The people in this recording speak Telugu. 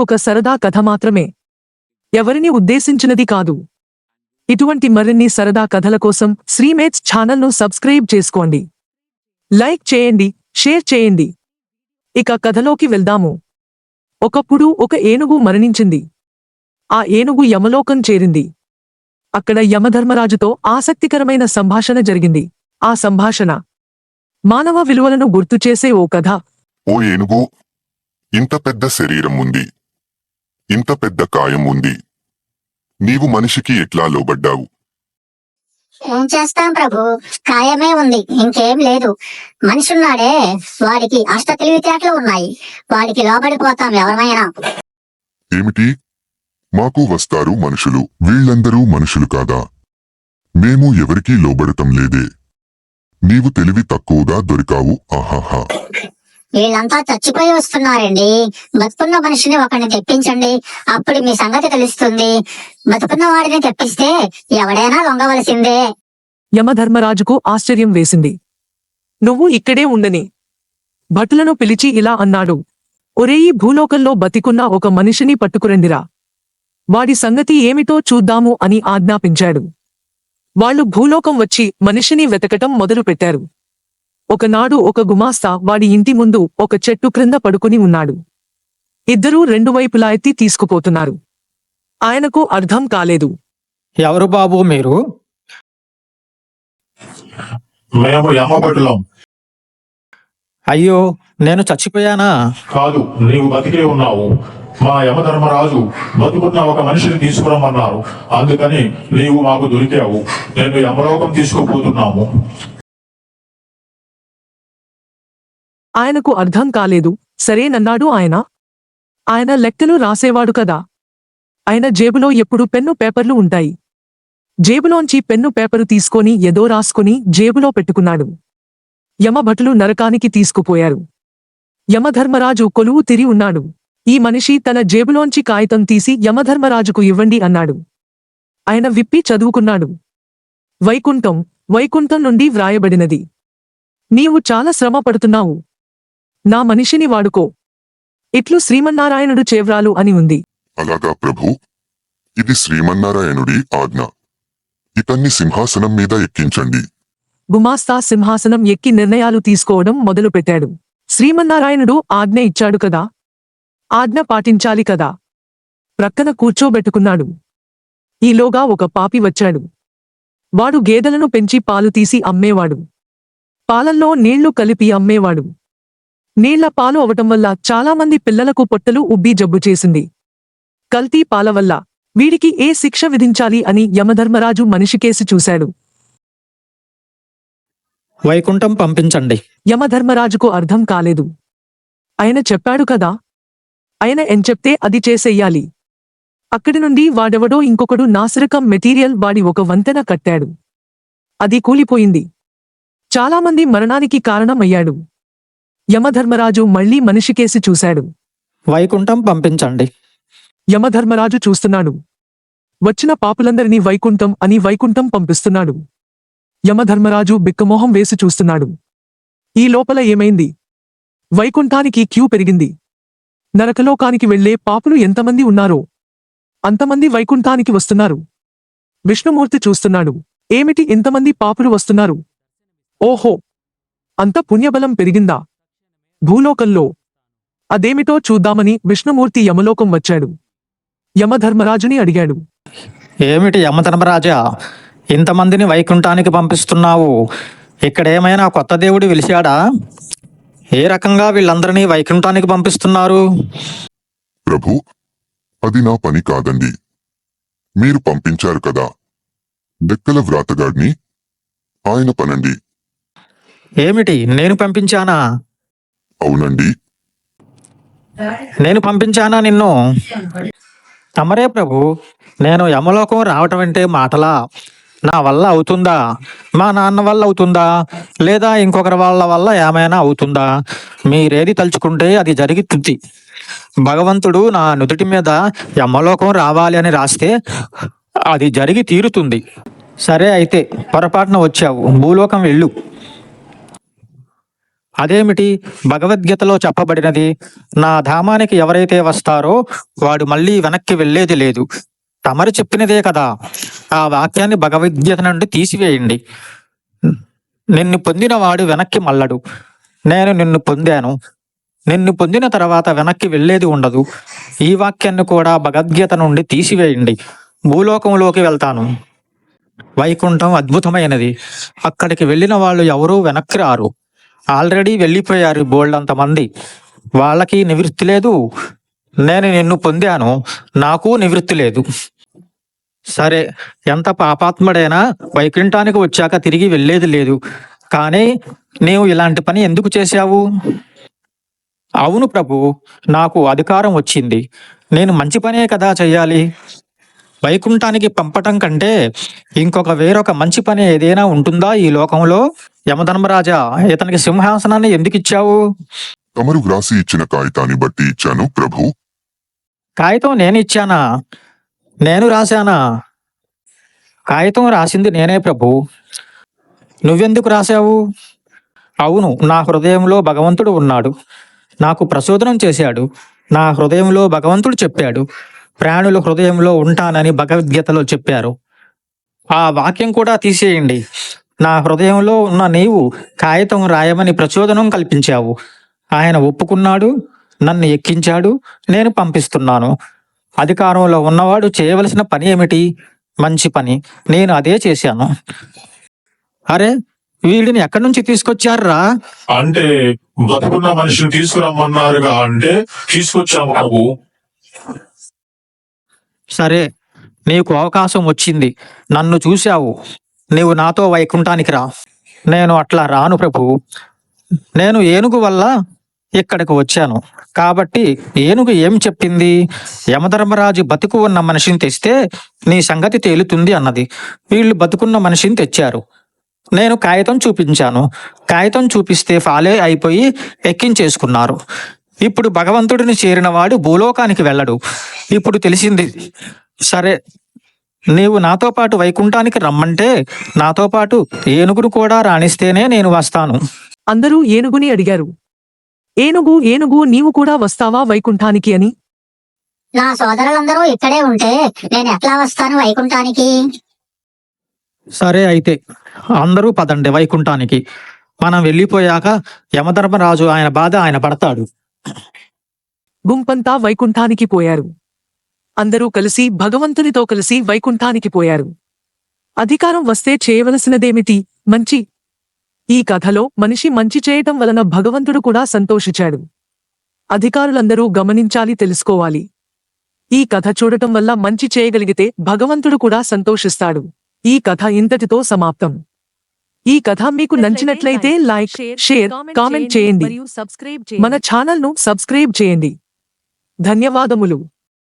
ఒక సరదా కథ మాత్రమే, ఎవరిని ఉద్దేశించినది కాదు. ఇటువంటి మరిన్ని సరదా కథల కోసం శ్రీమేథ్స్ ఛానల్ను సబ్స్క్రైబ్ చేసుకోండి. లైక్ చేయండి, షేర్ చేయండి. ఇక కథలోకి వెళ్దాము. ఒకప్పుడు ఒక ఏనుగు మరణించింది. ఆ ఏనుగు యమలోకం చేరింది. అక్కడ యమధర్మరాజుతో ఆసక్తికరమైన సంభాషణ జరిగింది. ఆ సంభాషణ మానవ విలువలను గుర్తుచేసే ఓ కథ. ఓ ఏనుగు, ఇంత పెద్ద శరీరం ఉంది, ఇంత పెద్ద కాయం ఉంది, నీవు మనిషికి ఎట్లా లోబడ్డావు? ఏం చేస్తాం ప్రభు, కాయమే ఉంది, ఇంకేం లేదు. మనిషిన్నాడే, వాడికి అష్ట తెలివితేటలు ఉన్నాయి, వాడికి లోబడిపోతాం ఎవరమైనా. ఏమిటి? మాకు వస్తారు మనుషులు, వీళ్ళందరూ మనుషులు కాదా? మేము ఎవరికీ లోబడటం లేదే. నీవు తెలివి తక్కువగా దొరికావు. ఆహాహా. వీళ్ళంతా చచ్చిపోయి వస్తున్నారండి. బతుకున్న మనిషిని ఒకరిని తెప్పించండి, అప్పుడు మీ సంగతి తెలుస్తుంది. బతుకున్న వాడిని తెప్పిస్తే ఎవడైనా లొంగవలసిందే. యమధర్మరాజుకు ఆశ్చర్యం వేసింది. నువ్వు ఇక్కడే ఉండని భటులను పిలిచి ఇలా అన్నాడు. ఒరేయి, భూలోకంలో బతికున్న ఒక మనిషిని పట్టుకురండిరా, వాడి సంగతి ఏమిటో చూద్దాము అని ఆజ్ఞాపించాడు. వాళ్ళు భూలోకం వచ్చి మనిషిని వెతకటం మొదలుపెట్టారు. ఒకనాడు ఒక గుమాస్తా వాడి ఇంటి ముందు ఒక చెట్టు క్రింద పడుకుని ఉన్నాడు. ఇద్దరూ రెండు వైపులా ఎత్తి తీసుకుపోతున్నారు. ఆయనకు అర్థం కాలేదు. ఎవరు బాబు మీరు? మేము యమభటులం. అయ్యో, నేను చచ్చిపోయానా? కాదు, నీవు బతికే ఉన్నావు. మా యమధర్మరాజు బతుకున్న ఒక మనిషిని తీసుకురమ్మన్నారు, అందుకని నీవు మాకు దొరికావు. నేను యమలోకం తీసుకుపోతున్నాము. ఆయనకు అర్థం కాలేదు. సరేనన్నాడు ఆయన. ఆయన లెక్కలు రాసేవాడు కదా. ఆయన జేబులో ఎప్పుడు పెన్ను పేపర్లు ఉంటాయి. జేబులోంచి పెన్ను పేపరు తీసుకొని ఏదో రాసుకుని జేబులో పెట్టుకున్నాడు. యమభటులు నరకానికి తీసుకుపోయారు. యమధర్మరాజు కొలువు తిరి ఉన్నాడు. ఈ మనిషి తన జేబులోంచి కాగితం తీసి యమధర్మరాజుకు ఇవ్వండి అన్నాడు. ఆయన విప్పి చదువుకున్నాడు. వైకుంఠం, వైకుంఠం నుండి వ్రాయబడినది. నీవు చాలా శ్రమ పడుతున్నావు, నా మనిషిని వాడుకో, ఇట్లు శ్రీమన్నారాయణుడు చేవ్రాలు అని ఉంది. అలాగా ప్రభు, ఇది శ్రీమన్నారాయణుడి ఆజ్ఞ. ఇతన్ని సింహాసనం మీద ఎక్కించండి. గుమాస్తా సింహాసనం ఎక్కి నిర్ణయాలు తీసుకోవడం మొదలుపెట్టాడు. శ్రీమన్నారాయణుడు ఆజ్ఞ ఇచ్చాడు కదా, ఆజ్ఞ పాటించాలి కదా. ప్రక్కన కూర్చోబెట్టుకున్నాడు. ఈలోగా ఒక పాపి వచ్చాడు. వాడు గేదెలను పెంచి పాలు తీసి అమ్మేవాడు. పాలల్లో నీళ్లు కలిపి అమ్మేవాడు. నీళ్ల పాలు అవటం వల్ల చాలామంది పిల్లలకు పొట్టలు ఉబ్బి జబ్బు చేసింది. కల్తీ పాల వల్ల వీడికి ఏ శిక్ష విధించాలి అని యమధర్మరాజు మనిషికేసి చూశాడు. వైకుంఠం పంపించండి. యమధర్మరాజుకు అర్థం కాలేదు. ఆయన చెప్పాడు కదా, ఆయన ఏం చెప్తే అది చేసెయ్యాలి. అక్కడి నుండి వాడెవడో ఇంకొకడు నాసిరకం మెటీరియల్ వాడి ఒక వంతెన కట్టాడు. అది కూలిపోయింది. చాలామంది మరణానికి కారణమయ్యాడు. యమధర్మరాజు మళ్లీ మనిషికేసి చూశాడు. వైకుంఠం పంపించండి. యమధర్మరాజు చూస్తున్నాడు. వచ్చిన పాపులందరినీ వైకుంఠం అని వైకుంఠం పంపిస్తున్నాడు. యమధర్మరాజు బిక్కమోహం వేసి చూస్తున్నాడు. ఈ లోపల ఏమైంది? వైకుంఠానికి క్యూ పెరిగింది. నరకలోకానికి వెళ్లే పాపులు ఎంతమంది ఉన్నారో అంతమంది వైకుంఠానికి వస్తున్నారు. విష్ణుమూర్తి చూస్తున్నాడు. ఏమిటి ఇంతమంది పాపులు వస్తున్నారు? ఓహో, అంత పుణ్యబలం పెరిగిందా భూలోకంలో? అదేమిటో చూద్దామని విష్ణుమూర్తి యమలోకం వచ్చాడు. యమధర్మరాజుని అడిగాడు. ఏమిటి యమధర్మరాజా, ఇంతమందిని వైకుంఠానికి పంపిస్తున్నావు? ఇక్కడేమైనా కొత్త దేవుడు వెలిశాడా? ఏ రకంగా వీళ్ళందరినీ వైకుంఠానికి పంపిస్తున్నారు? ప్రభు, అది నా పని కాదండి. మీరు పంపించారు కదా, డెక్కల వ్రాతగాడిని, ఆయన పనండి. ఏమిటి, నేను పంపించానా? అవునండి. నేను పంపించానా నిన్ను? తమరే ప్రభు, నేను యమలోకం రావటం అంటే మాటలా? నా వల్ల అవుతుందా? మా నాన్న వల్ల అవుతుందా? లేదా ఇంకొకరి వాళ్ళ వల్ల ఏమైనా అవుతుందా? మీరేది తలుచుకుంటే అది జరుగుతుంది. భగవంతుడు నా నుదుటి మీద యమలోకం రావాలి అని రాస్తే అది జరిగి తీరుతుంది. సరే అయితే, పొరపాటున వచ్చావు, భూలోకం వెళ్ళు. అదేమిటి? భగవద్గీతలో చెప్పబడినది, నా ధామానికి ఎవరైతే వస్తారో వాడు మళ్ళీ వెనక్కి వెళ్ళేది లేదు. తమరు చెప్పినదే కదా. ఆ వాక్యాన్ని భగవద్గీత నుండి తీసివేయండి. నిన్ను పొందిన వాడు వెనక్కి మళ్ళడు. నేను నిన్ను పొందాను. నిన్ను పొందిన తర్వాత వెనక్కి వెళ్ళేది ఉండదు. ఈ వాక్యాన్ని కూడా భగవద్గీత నుండి తీసివేయండి. భూలోకంలోకి వెళ్తాను. వైకుంఠం అద్భుతమైనది. అక్కడికి వెళ్ళిన వాళ్ళు ఎవరూ వెనక్కి రారు. ఆల్రెడీ వెళ్ళిపోయారు బోల్డంత మంది. వాళ్ళకి నివృత్తి లేదు. నేను నిన్ను పొందాను, నాకు నివృత్తి లేదు. సరే, ఎంత పాపాత్ముడైనా వైకుంఠానికి వచ్చాక తిరిగి వెళ్ళేది లేదు. కానీ నీవు ఇలాంటి పని ఎందుకు చేశావు? అవును ప్రభు, నాకు అధికారం వచ్చింది. నేను మంచి పనే కదా చెయ్యాలి. వైకుంఠానికి పంపటం కంటే వేరొక మంచి పని ఏదైనా ఉంటుందా ఈ లోకంలో? యమధర్మరాజా, ఇతనికి సింహాసనాన్ని ఎందుకు ఇచ్చావు? తమరు వ్రాసి ఇచ్చిన కాగితాన్ని బట్టి ఇచ్చాను ప్రభు. కాగితం నేను ఇచ్చానా? నేను రాశానా? కాగితం రాసింది నేనే ప్రభు. నువ్వెందుకు రాశావు? అవును, నా హృదయంలో భగవంతుడు ఉన్నాడు. నాకు ప్రచోదనం చేశాడు. నా హృదయంలో భగవంతుడు చెప్పాడు. ప్రాణుల హృదయంలో ఉంటానని భగవద్గీతలో చెప్పారు. ఆ వాక్యం కూడా తీసేయండి. నా హృదయంలో ఉన్న నీవు కాగితం రాయమని ప్రచోదనం కల్పించావు. ఆయన ఒప్పుకున్నాడు, నన్ను ఎక్కించాడు, నేను పంపిస్తున్నాను. అధికారంలో ఉన్నవాడు చేయవలసిన పని ఏమిటి? మంచి పని. నేను అదే చేశాను. అరే, వీడిని ఎక్కడి నుంచి తీసుకొచ్చారా? అంటే బతుకున్న మనిషిని తీసుకురమ్మన్నారుగా, అంటే తీసుకొచ్చాము ప్రభు. సరే, నీకు అవకాశం వచ్చింది. నన్ను చూశావు. నీవు నాతో వైకుంఠానికి రా. నేను అట్లా రాను ప్రభు. నేను ఏనుగు వల్ల ఇక్కడికి వచ్చాను. కాబట్టి ఏనుగు ఏం చెప్పింది? యమధర్మరాజు బతుకు ఉన్న మనిషిని తెస్తే నీ సంగతి తేలుతుంది అన్నది. వీళ్ళు బతుకున్న మనిషిని తెచ్చారు. నేను కాగితం చూపించాను. కాగితం చూపిస్తే ఫాలే అయిపోయి ఎక్కించేసుకున్నారు. ఇప్పుడు భగవంతుడిని చేరిన వాడు భూలోకానికి వెళ్ళడు. ఇప్పుడు తెలిసింది. సరే, నీవు నాతో పాటు వైకుంఠానికి రమ్మంటే నాతో పాటు ఏనుగును కూడా రాణిస్తేనే నేను వస్తాను. అందరూ ఏనుగుని అడిగారు. ఏనుగు నీవు కూడా వస్తావా వైకుంఠానికి అని. నా సోదరులందరూ ఇక్కడే ఉంటే నేను ఎట్లా వస్తాను వైకుంఠానికి? సరే అయితే అందరూ పదండి వైకుంఠానికి. మనం వెళ్ళిపోయాక యమధర్మరాజు ఆయన బాధ ఆయన పడతాడు. గుంపంతా వైకుంఠానికి పోయారు. అందరూ కలిసి భగవంతునితో కలిసి వైకుంఠానికి పోయారు. అధికారం వస్తే చేయవలసినదేమిటి? మంచి. ఈ కథలో మనిషి మంచి చేయటం వలన భగవంతుడు కూడా సంతోషించాడు. అధికారులందరూ గమనించాలి, తెలుసుకోవాలి. ఈ కథ చూడటం వల్ల మంచి చేయగలిగితే భగవంతుడు కూడా సంతోషిస్తాడు. ఈ కథ ఇంతటితో సమాప్తం. ఈ కథ మీకు నచ్చినట్లయితే లైక్, షేర్, కామెంట్ చేయండి. మన ఛానల్ను సబ్స్క్రైబ్ చేయండి. ధన్యవాదములు.